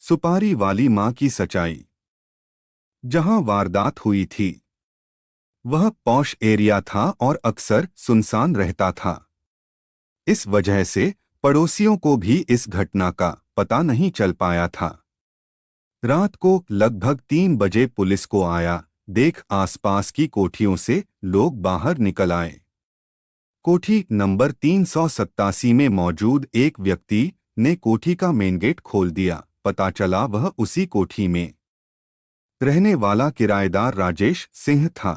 सुपारी वाली मां की सच्चाई। जहां वारदात हुई थी वह पॉश एरिया था और अक्सर सुनसान रहता था। इस वजह से पड़ोसियों को भी इस घटना का पता नहीं चल पाया था। रात को लगभग 3 बजे पुलिस को आया देख आसपास की कोठियों से लोग बाहर निकल आए। कोठी नंबर 387 में मौजूद एक व्यक्ति ने कोठी का मेन गेट खोल दिया। पता चला वह उसी कोठी में रहने वाला किराएदार राजेश सिंह था।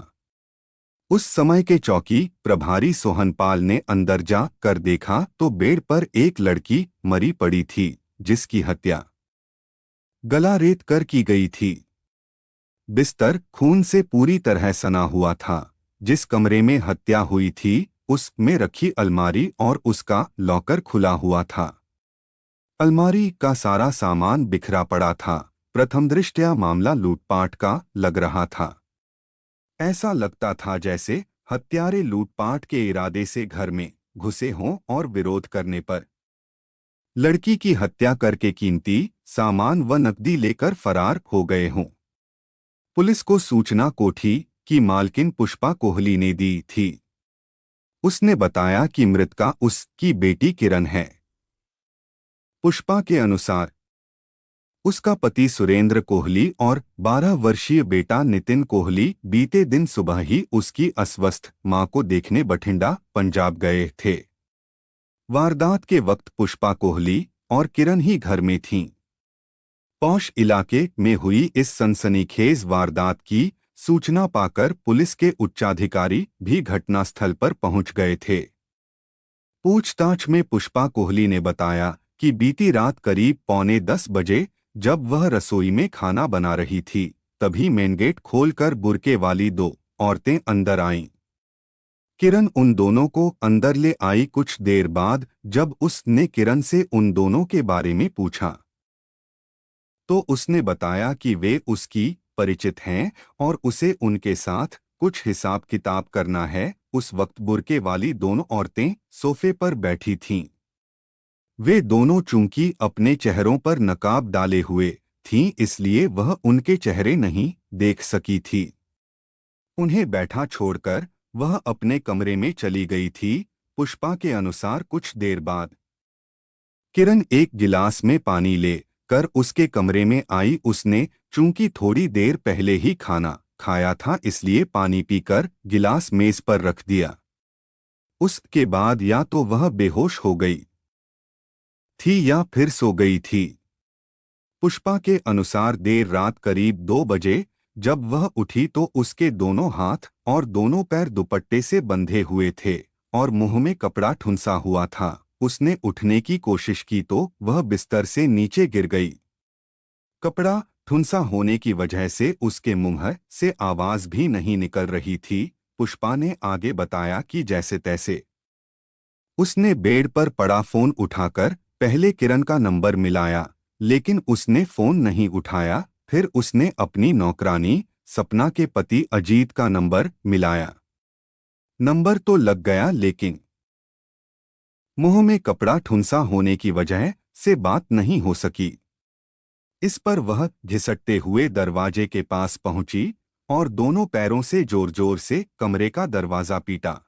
उस समय के चौकी प्रभारी सोहनपाल ने अंदर जा कर देखा तो बेड पर एक लड़की मरी पड़ी थी, जिसकी हत्या गला रेत कर की गई थी। बिस्तर खून से पूरी तरह सना हुआ था। जिस कमरे में हत्या हुई थी उस में रखी अलमारी और उसका लॉकर खुला हुआ था। अलमारी का सारा सामान बिखरा पड़ा था। प्रथम दृष्टया मामला लूटपाट का लग रहा था। ऐसा लगता था जैसे हत्यारे लूटपाट के इरादे से घर में घुसे हों और विरोध करने पर लड़की की हत्या करके कीमती सामान व नकदी लेकर फरार हो गए हों। पुलिस को सूचना कोठी की मालकिन पुष्पा कोहली ने दी थी। उसने बताया कि मृतका उसकी बेटी किरण है। पुष्पा के अनुसार उसका पति सुरेंद्र कोहली और 12 वर्षीय बेटा नितिन कोहली बीते दिन सुबह ही उसकी अस्वस्थ मां को देखने बठिंडा पंजाब गए थे। वारदात के वक्त पुष्पा कोहली और किरण ही घर में थीं। पौष इलाके में हुई इस सनसनीखेज वारदात की सूचना पाकर पुलिस के उच्चाधिकारी भी घटनास्थल पर पहुंच गए थे। पूछताछ में पुष्पा कोहली ने बताया कि बीती रात करीब 9:45 बजे जब वह रसोई में खाना बना रही थी तभी मेन गेट खोलकर बुर्के वाली 2 औरतें अंदर आईं। किरण उन दोनों को अंदर ले आई। कुछ देर बाद जब उसने किरण से उन दोनों के बारे में पूछा तो उसने बताया कि वे उसकी परिचित हैं और उसे उनके साथ कुछ हिसाब किताब करना है। उस वक्त बुर्के वाली दोनों औरतें सोफे पर बैठी थीं। वे दोनों चूंकि अपने चेहरों पर नकाब डाले हुए थीं इसलिए वह उनके चेहरे नहीं देख सकी थी। उन्हें बैठा छोड़कर वह अपने कमरे में चली गई थी। पुष्पा के अनुसार कुछ देर बाद किरण एक गिलास में पानी ले कर उसके कमरे में आई। उसने चूंकि थोड़ी देर पहले ही खाना खाया था इसलिए पानी पीकर गिलास मेज पर रख दिया। उसके बाद या तो वह बेहोश हो गई थी या फिर सो गई थी। पुष्पा के अनुसार देर रात करीब 2 बजे जब वह उठी तो उसके दोनों हाथ और दोनों पैर दुपट्टे से बंधे हुए थे और मुंह में कपड़ा ठुंसा हुआ था। उसने उठने की कोशिश की तो वह बिस्तर से नीचे गिर गई। कपड़ा ठुंसा होने की वजह से उसके मुंह से आवाज भी नहीं निकल रही थी। पुष्पा ने आगे बताया कि जैसे तैसे उसने बेड पर पड़ा फोन उठाकर पहले किरण का नंबर मिलाया लेकिन उसने फोन नहीं उठाया। फिर उसने अपनी नौकरानी सपना के पति अजीत का नंबर मिलाया। नंबर तो लग गया लेकिन मुंह में कपड़ा ठुंसा होने की वजह से बात नहीं हो सकी। इस पर वह घिसटते हुए दरवाजे के पास पहुंची और दोनों पैरों से जोर जोर से कमरे का दरवाजा पीटा।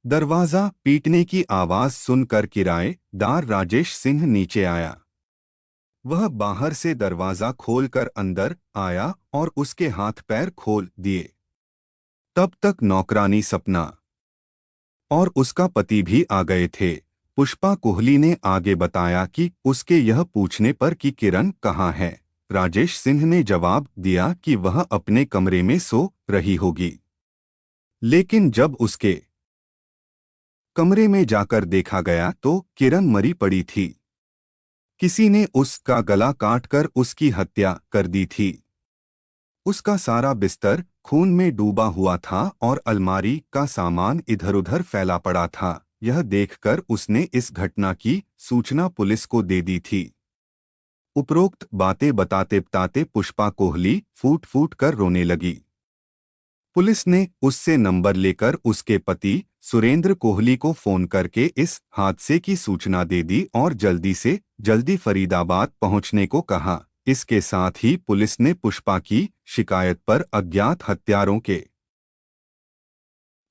दरवाजा पीटने की आवाज सुनकर किराएदार राजेश सिंह नीचे आया। वह बाहर से दरवाजा खोलकर अंदर आया और उसके हाथ पैर खोल दिए। तब तक नौकरानी सपना और उसका पति भी आ गए थे। पुष्पा कोहली ने आगे बताया कि उसके यह पूछने पर कि किरण कहाँ है, राजेश सिंह ने जवाब दिया कि वह अपने कमरे में सो रही होगी। लेकिन जब उसके कमरे में जाकर देखा गया तो किरण मरी पड़ी थी। किसी ने उसका गला काटकर उसकी हत्या कर दी थी। उसका सारा बिस्तर खून में डूबा हुआ था और अलमारी का सामान इधर-उधर फैला पड़ा था। यह देखकर उसने इस घटना की सूचना पुलिस को दे दी थी। उपरोक्त बातें बताते बताते पुष्पा कोहली फूट फूट कर रोने लगी। पुलिस ने उससे नंबर लेकर उसके पति सुरेंद्र कोहली को फोन करके इस हादसे की सूचना दे दी और जल्दी से जल्दी फरीदाबाद पहुंचने को कहा। इसके साथ ही पुलिस ने पुष्पा की शिकायत पर अज्ञात हत्यारों के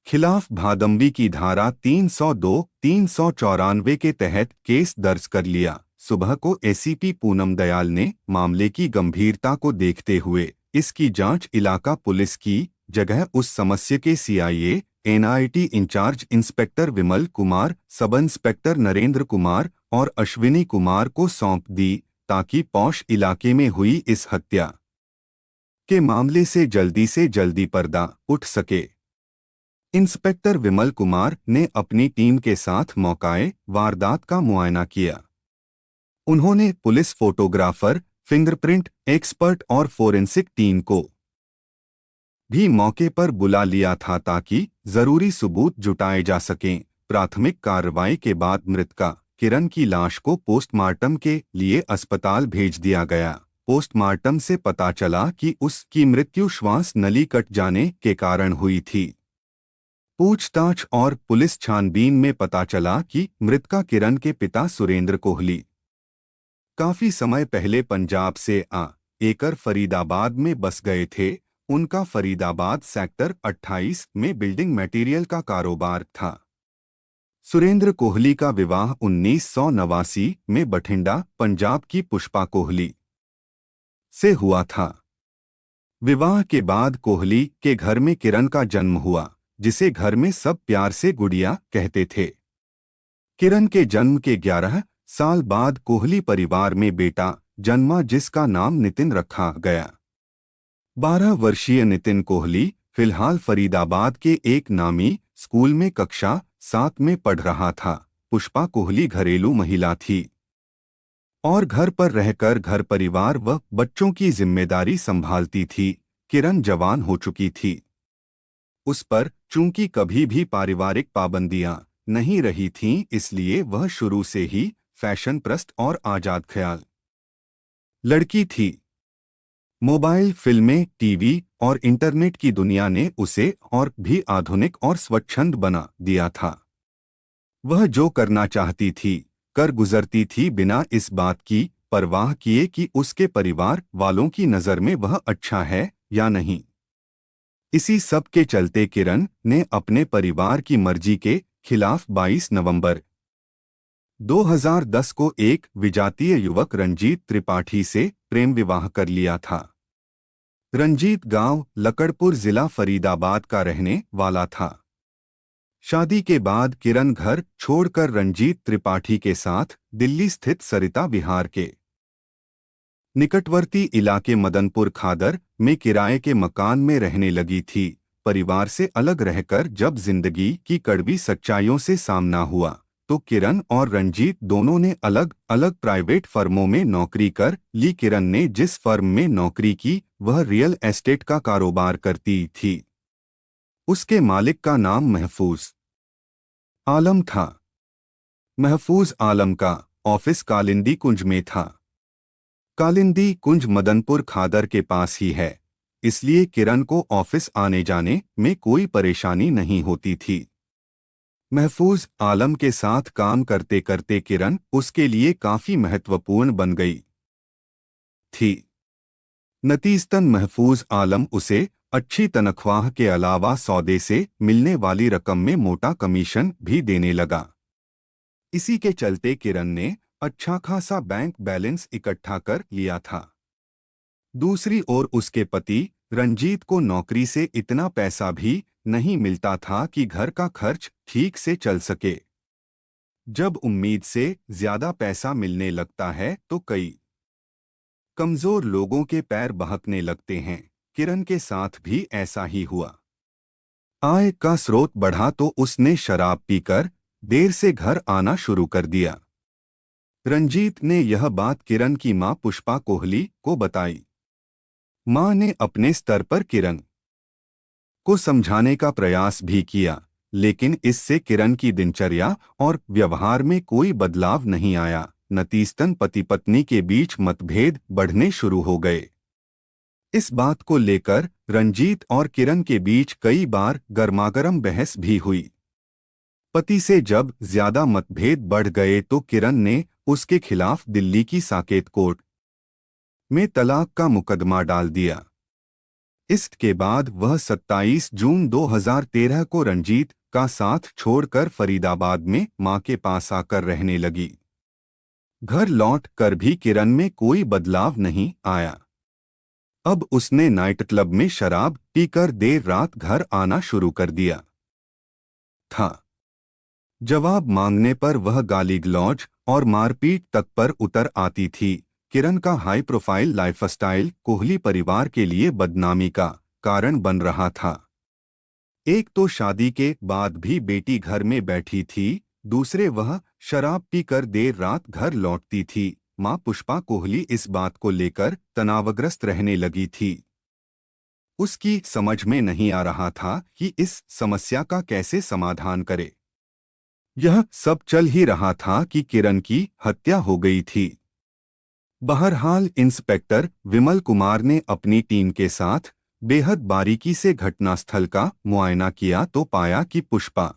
खिलाफ भादंवी की धारा 302-394 के तहत केस दर्ज कर लिया। सुबह को एसीपी पूनम दयाल ने मामले की गंभीरता को देखते हुए इसकी जांच इलाका पुलिस की जगह उस समस्या के CIA NIT in charge inspector Vimal Kumar, sub inspector Narendra Kumar और अश्विनी कुमार को सौंप दी, ताकि पौष इलाके में हुई इस हत्या के मामले से जल्दी पर्दा उठ सके। इंस्पेक्टर विमल कुमार ने अपनी टीम के साथ मौकाए वारदात का मुआयना किया। उन्होंने पुलिस फोटोग्राफर, फिंगरप्रिंट एक्सपर्ट और फोरेंसिक टीम को भी मौके पर बुला लिया था ताकि जरूरी सबूत जुटाए जा सकें। प्राथमिक कार्रवाई के बाद मृतका किरण की लाश को पोस्टमार्टम के लिए अस्पताल भेज दिया गया। पोस्टमार्टम से पता चला कि उसकी मृत्यु श्वास नली कट जाने के कारण हुई थी। पूछताछ और पुलिस छानबीन में पता चला कि मृतका किरण के पिता सुरेंद्र कोहली काफी समय पहले पंजाब से आकर फरीदाबाद में बस गए थे। उनका फरीदाबाद सेक्टर 28 में बिल्डिंग मटेरियल का कारोबार था। सुरेंद्र कोहली का विवाह 1989 में बठिंडा, पंजाब की पुष्पा कोहली से हुआ था। विवाह के बाद कोहली के घर में किरण का जन्म हुआ, जिसे घर में सब प्यार से गुड़िया कहते थे। किरण के जन्म के 11 साल बाद कोहली परिवार में बेटा जन्मा, जिसका नाम नितिन रखा गया। 12 वर्षीय नितिन कोहली फिलहाल फरीदाबाद के एक नामी स्कूल में कक्षा 7 में पढ़ रहा था। पुष्पा कोहली घरेलू महिला थी और घर पर रहकर घर परिवार व बच्चों की जिम्मेदारी संभालती थी। किरण जवान हो चुकी थी। उस पर चूंकि कभी भी पारिवारिक पाबंदियां नहीं रही थीं, इसलिए वह शुरू से ही फैशन प्रस्त और आजाद ख्याल लड़की थी। मोबाइल, फिल्में, टीवी और इंटरनेट की दुनिया ने उसे और भी आधुनिक और स्वच्छंद बना दिया था। वह जो करना चाहती थी कर गुजरती थी, बिना इस बात की परवाह किए कि उसके परिवार वालों की नज़र में वह अच्छा है या नहीं। इसी सब के चलते किरण ने अपने परिवार की मर्जी के खिलाफ 22 नवंबर 2010 को एक विजातीय युवक रंजीत त्रिपाठी से प्रेम विवाह कर लिया था। रंजीत गांव लकड़पुर, जिला फरीदाबाद का रहने वाला था। शादी के बाद किरण घर छोड़कर रंजीत त्रिपाठी के साथ दिल्ली स्थित सरिता विहार के निकटवर्ती इलाके मदनपुर खादर में किराए के मकान में रहने लगी थी। परिवार से अलग रहकर जब जिंदगी की कड़वी सच्चाइयों से सामना हुआ तो किरण और रंजीत दोनों ने अलग अलग प्राइवेट फर्मों में नौकरी कर ली। किरण ने जिस फर्म में नौकरी की वह रियल एस्टेट का कारोबार करती थी। उसके मालिक का नाम महफूज आलम था। महफूज आलम का ऑफिस कालिंदी कुंज में था। कालिंदी कुंज मदनपुर खादर के पास ही है, इसलिए किरण को ऑफिस आने जाने में कोई परेशानी नहीं होती थी। महफूज आलम के साथ काम करते करते किरण उसके लिए काफी महत्वपूर्ण बन गई थी। नतीजतन महफूज आलम उसे अच्छी तनख्वाह के अलावा सौदे से मिलने वाली रकम में मोटा कमीशन भी देने लगा। इसी के चलते किरण ने अच्छा खासा बैंक बैलेंस इकट्ठा कर लिया था। दूसरी ओर उसके पति रंजीत को नौकरी से इतना पैसा भी नहीं मिलता था कि घर का खर्च ठीक से चल सके। जब उम्मीद से ज्यादा पैसा मिलने लगता है तो कई कमजोर लोगों के पैर बहकने लगते हैं। किरण के साथ भी ऐसा ही हुआ। आय का स्रोत बढ़ा तो उसने शराब पीकर देर से घर आना शुरू कर दिया। रंजीत ने यह बात किरण की मां पुष्पा कोहली को बताई। मां ने अपने स्तर पर किरण को समझाने का प्रयास भी किया, लेकिन इससे किरण की दिनचर्या और व्यवहार में कोई बदलाव नहीं आया। नतीजतन पति पत्नी के बीच मतभेद बढ़ने शुरू हो गए। इस बात को लेकर रंजीत और किरण के बीच कई बार गर्मागर्म बहस भी हुई। पति से जब ज्यादा मतभेद बढ़ गए तो किरण ने उसके खिलाफ दिल्ली की साकेत कोर्ट में तलाक का मुकदमा डाल दिया। इसके बाद वह 27 जून 2013 को रंजीत का साथ छोड़कर फरीदाबाद में मां के पास आकर रहने लगी। घर लौट कर भी किरण में कोई बदलाव नहीं आया। अब उसने नाइट क्लब में शराब पीकर देर रात घर आना शुरू कर दिया था। जवाब मांगने पर वह गाली गलौज और मारपीट तक पर उतर आती थी। किरण का हाई प्रोफाइल लाइफस्टाइल कोहली परिवार के लिए बदनामी का कारण बन रहा था। एक तो शादी के बाद भी बेटी घर में बैठी थी, दूसरे वह शराब पीकर देर रात घर लौटती थी। मां पुष्पा कोहली इस बात को लेकर तनावग्रस्त रहने लगी थी। उसकी समझ में नहीं आ रहा था कि इस समस्या का कैसे समाधान करे। यह सब चल ही रहा था कि किरण की हत्या हो गई थी। बहरहाल इंस्पेक्टर विमल कुमार ने अपनी टीम के साथ बेहद बारीकी से घटनास्थल का मुआयना किया तो पाया कि पुष्पा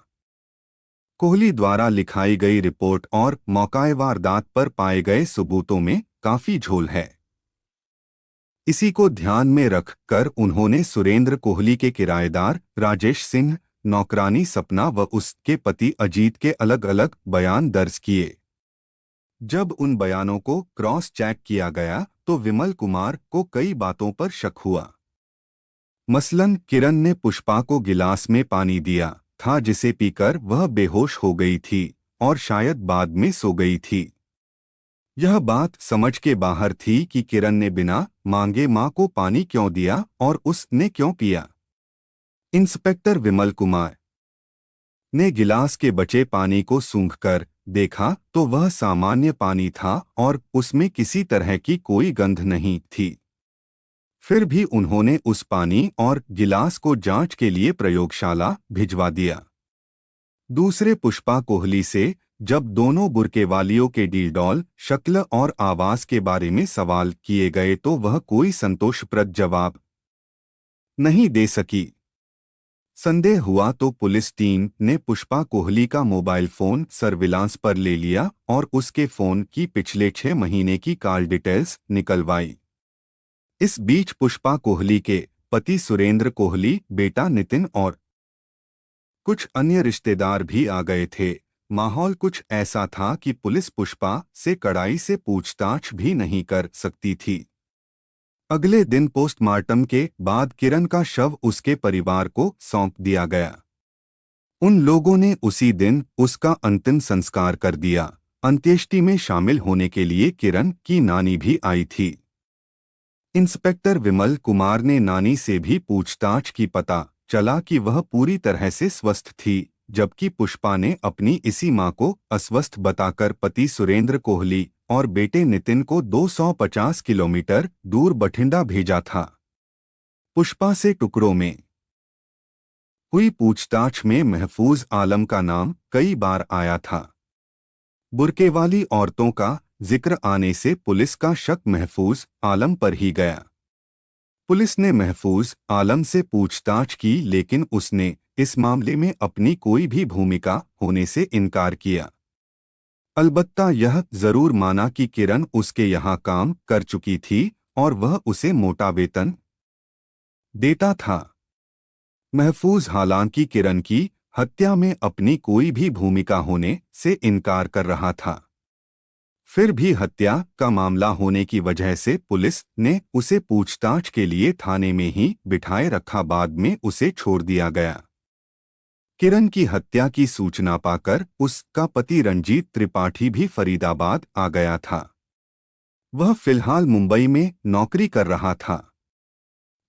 कोहली द्वारा लिखाई गई रिपोर्ट और मौकाए वारदात पर पाए गए सबूतों में काफी झोल है। इसी को ध्यान में रख कर उन्होंने सुरेंद्र कोहली के किराएदार राजेश सिंह, नौकरानी सपना व उसके पति अजीत के अलग अलग बयान दर्ज किए। जब उन बयानों को क्रॉस चेक किया गया तो विमल कुमार को कई बातों पर शक हुआ। मसलन किरण ने पुष्पा को गिलास में पानी दिया था जिसे पीकर वह बेहोश हो गई थी और शायद बाद में सो गई थी। यह बात समझ के बाहर थी कि किरण ने बिना मांगे मां को पानी क्यों दिया और उसने क्यों पिया। इंस्पेक्टर विमल कुमार ने गिलास के बचे पानी को सूंघकर देखा तो वह सामान्य पानी था और उसमें किसी तरह की कोई गंध नहीं थी। फिर भी उन्होंने उस पानी और गिलास को जांच के लिए प्रयोगशाला भिजवा दिया। दूसरे पुष्पा कोहली से जब दोनों बुर्के वालियों के डीडॉल, शक्ल और आवाज के बारे में सवाल किए गए तो वह कोई संतोषप्रद जवाब नहीं दे सकी। संदेह हुआ तो पुलिस टीम ने पुष्पा कोहली का मोबाइल फोन सर्विलांस पर ले लिया और उसके फोन की पिछले 6 महीने की कॉल डिटेल्स निकलवाई। इस बीच पुष्पा कोहली के पति सुरेंद्र कोहली, बेटा नितिन और कुछ अन्य रिश्तेदार भी आ गए थे। माहौल कुछ ऐसा था कि पुलिस पुष्पा से कड़ाई से पूछताछ भी नहीं कर सकती थी। अगले दिन पोस्टमार्टम के बाद किरण का शव उसके परिवार को सौंप दिया गया। उन लोगों ने उसी दिन उसका अंतिम संस्कार कर दिया। अंत्येष्टि में शामिल होने के लिए किरण की नानी भी आई थी। इंस्पेक्टर विमल कुमार ने नानी से भी पूछताछ की, पता चला कि वह पूरी तरह से स्वस्थ थी, जबकि पुष्पा ने अपनी इसी मां को अस्वस्थ बताकर पति सुरेंद्र कोहली और बेटे नितिन को 250 किलोमीटर दूर बठिंडा भेजा था। पुष्पा से टुकड़ों में हुई पूछताछ में महफूज आलम का नाम कई बार आया था। बुर्के वाली औरतों का जिक्र आने से पुलिस का शक महफूज आलम पर ही गया। पुलिस ने महफूज आलम से पूछताछ की लेकिन उसने इस मामले में अपनी कोई भी भूमिका होने से इनकार किया। अलबत्ता यह जरूर माना कि किरण उसके यहाँ काम कर चुकी थी और वह उसे मोटा वेतन देता था। महफूज हालांकि किरण की हत्या में अपनी कोई भी भूमिका होने से इनकार कर रहा था। फिर भी हत्या का मामला होने की वजह से पुलिस ने उसे पूछताछ के लिए थाने में ही बिठाए रखा, बाद में उसे छोड़ दिया गया। किरण की हत्या की सूचना पाकर उसका पति रंजीत त्रिपाठी भी फरीदाबाद आ गया था। वह फिलहाल मुंबई में नौकरी कर रहा था।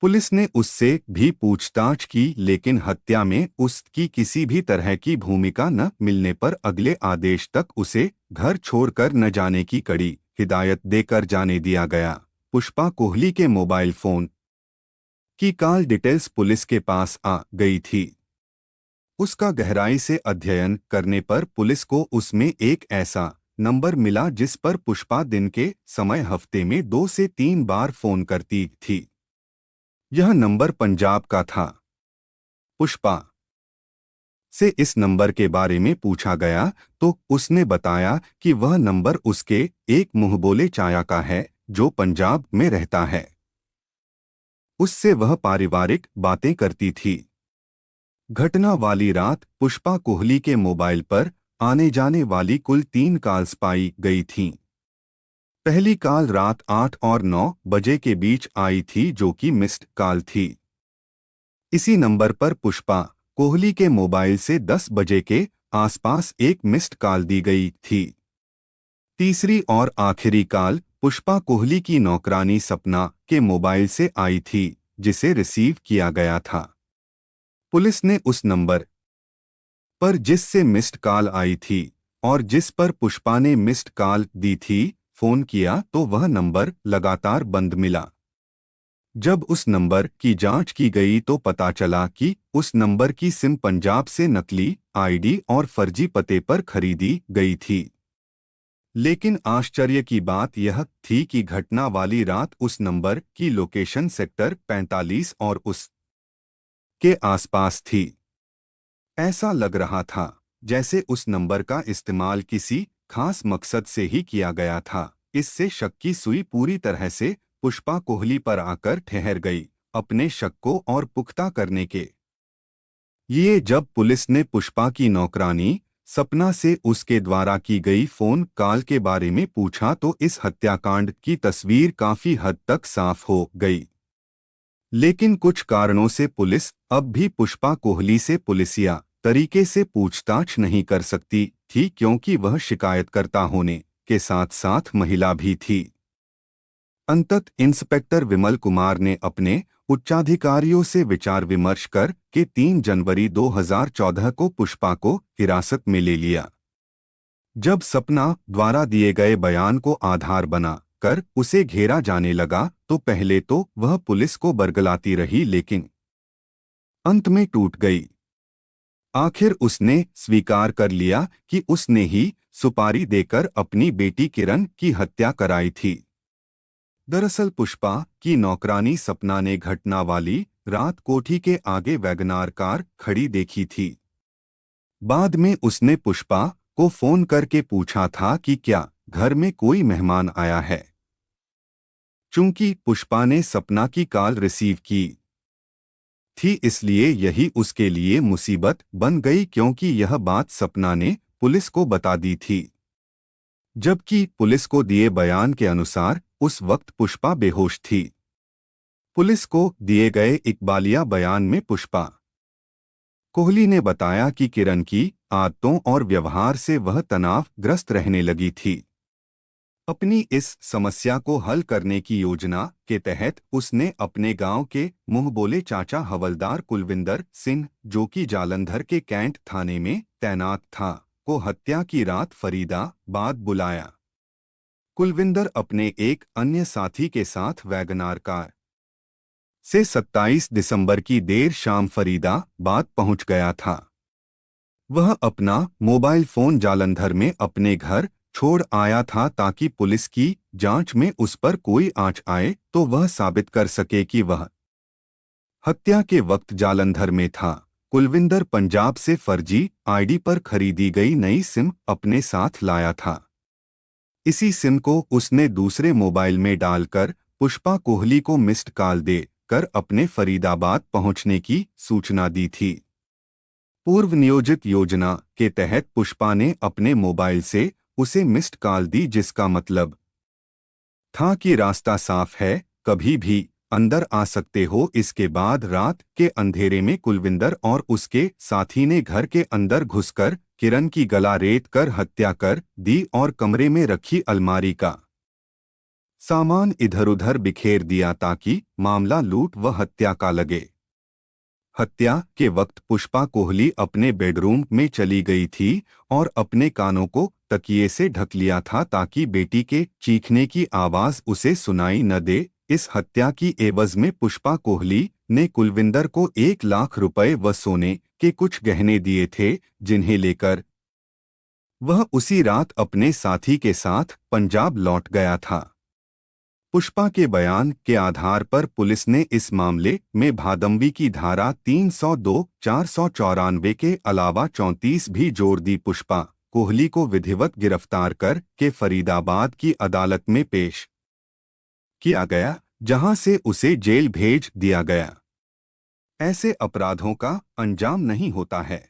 पुलिस ने उससे भी पूछताछ की लेकिन हत्या में उसकी किसी भी तरह की भूमिका न मिलने पर अगले आदेश तक उसे घर छोड़कर न जाने की कड़ी हिदायत देकर जाने दिया गया। पुष्पा कोहली के मोबाइल फोन की कॉल डिटेल्स पुलिस के पास आ गई थी। उसका गहराई से अध्ययन करने पर पुलिस को उसमें एक ऐसा नंबर मिला जिस पर पुष्पा दिन के समय हफ्ते में 2 से 3 बार फोन करती थी। यह नंबर पंजाब का था। पुष्पा से इस नंबर के बारे में पूछा गया तो उसने बताया कि वह नंबर उसके एक मुंहबोले चाचा का है जो पंजाब में रहता है। उससे वह पारिवारिक बातें करती थी। घटना वाली रात पुष्पा कोहली के मोबाइल पर आने जाने वाली कुल 3 कॉल्स पाई गई थीं। पहली कॉल रात 8 और 9 बजे के बीच आई थी जो कि मिस्ड कॉल थी। इसी नंबर पर पुष्पा कोहली के मोबाइल से 10 बजे के आसपास एक मिस्ड कॉल दी गई थी। तीसरी और आखिरी कॉल पुष्पा कोहली की नौकरानी सपना के मोबाइल से आई थी जिसे रिसीव किया गया था। पुलिस ने उस नंबर पर जिससे मिस्ड कॉल आई थी और जिस पर पुष्पा ने मिस्ड कॉल दी थी फोन किया तो वह नंबर लगातार बंद मिला। जब उस नंबर की जांच की गई तो पता चला कि उस नंबर की सिम पंजाब से नकली आईडी और फर्जी पते पर खरीदी गई थी। लेकिन आश्चर्य की बात यह थी कि घटना वाली रात उस नंबर की लोकेशन सेक्टर 45 और उस के आसपास थी। ऐसा लग रहा था जैसे उस नंबर का इस्तेमाल किसी खास मकसद से ही किया गया था। इससे शक की सुई पूरी तरह से पुष्पा कोहली पर आकर ठहर गई। अपने शक को और पुख्ता करने के लिए जब पुलिस ने पुष्पा की नौकरानी सपना से उसके द्वारा की गई फोन कॉल के बारे में पूछा तो इस हत्याकांड की तस्वीर काफी हद तक साफ हो गई। लेकिन कुछ कारणों से पुलिस अब भी पुष्पा कोहली से पुलिसिया तरीके से पूछताछ नहीं कर सकती थी क्योंकि वह शिकायतकर्ता होने के साथ साथ महिला भी थी। अंततः इंस्पेक्टर विमल कुमार ने अपने उच्चाधिकारियों से विचार विमर्श कर के 3 जनवरी 2014 को पुष्पा को हिरासत में ले लिया। जब सपना द्वारा दिए गए बयान को आधार बना कर उसे घेरा जाने लगा तो पहले तो वह पुलिस को बरगलाती रही लेकिन अंत में टूट गई। आखिर उसने स्वीकार कर लिया कि उसने ही सुपारी देकर अपनी बेटी किरण की हत्या कराई थी। दरअसल पुष्पा की नौकरानी सपना ने घटना वाली रात कोठी के आगे वैगनार कार खड़ी देखी थी। बाद में उसने पुष्पा को फोन करके पूछा था कि क्या घर में कोई मेहमान आया है। चूंकि पुष्पा ने सपना की कॉल रिसीव की थी इसलिए यही उसके लिए मुसीबत बन गई क्योंकि यह बात सपना ने पुलिस को बता दी थी। जबकि पुलिस को दिए बयान के अनुसार उस वक्त पुष्पा बेहोश थी। पुलिस को दिए गए इकबालिया बयान में पुष्पा कोहली ने बताया कि किरण की आदतों और व्यवहार से वह तनावग्रस्त रहने लगी थी। अपनी इस समस्या को हल करने की योजना के तहत उसने अपने गांव के मुंहबोले चाचा हवलदार कुलविंदर सिंह जो कि जालंधर के कैंट थाने में तैनात था को हत्या की रात फरीदाबाद बुलाया। कुलविंदर अपने एक अन्य साथी के साथ वैगनार कार से 27 दिसंबर की देर शाम फरीदाबाद पहुंच गया था। वह अपना मोबाइल फोन जालंधर में अपने घर छोड़ आया था ताकि पुलिस की जांच में उस पर कोई आंच आए तो वह साबित कर सके कि वह हत्या के वक्त जालंधर में था। कुलविंदर पंजाब से फर्जी आईडी पर खरीदी गई नई सिम अपने साथ लाया था। इसी सिम को उसने दूसरे मोबाइल में डालकर पुष्पा कोहली को मिस्ड कॉल दे कर अपने फरीदाबाद पहुंचने की सूचना दी थी। पूर्व नियोजित योजना के तहत पुष्पा ने अपने मोबाइल से उसे मिस्ड कॉल दी जिसका मतलब था कि रास्ता साफ है, कभी भी अंदर आ सकते हो। इसके बाद रात के अंधेरे में कुलविंदर और उसके साथी ने घर के अंदर घुसकर किरण की गला रेत कर हत्या कर दी और कमरे में रखी अलमारी का सामान इधर-उधर बिखेर दिया ताकि मामला लूट व हत्या का लगे। हत्या के वक्त पुष्पा कोहली अपने बेडरूम में चली गई थी और अपने कानों को तकिए से ढक लिया था ताकि बेटी के चीखने की आवाज उसे सुनाई न दे। इस हत्या की एवज में पुष्पा कोहली ने कुलविंदर को 1 लाख रुपए व सोने के कुछ गहने दिए थे जिन्हें लेकर वह उसी रात अपने साथी के साथ पंजाब लौट गया था। पुष्पा के बयान के आधार पर पुलिस ने इस मामले में भादंवी की धारा 302, 494 के अलावा 34 भी जोड़ दी। पुष्पा कोहली को विधिवत गिरफ्तार कर के फरीदाबाद की अदालत में पेश किया गया, जहां से उसे जेल भेज दिया गया। ऐसे अपराधों का अंजाम नहीं होता है।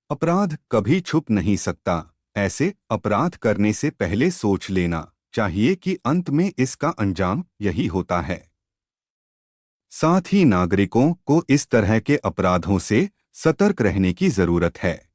अपराध कभी छुप नहीं सकता। ऐसे अपराध करने से पहले सोच लेना चाहिए कि अंत में इसका अंजाम यही होता है। साथ ही नागरिकों को इस तरह के अपराधों से सतर्क रहने की जरूरत है।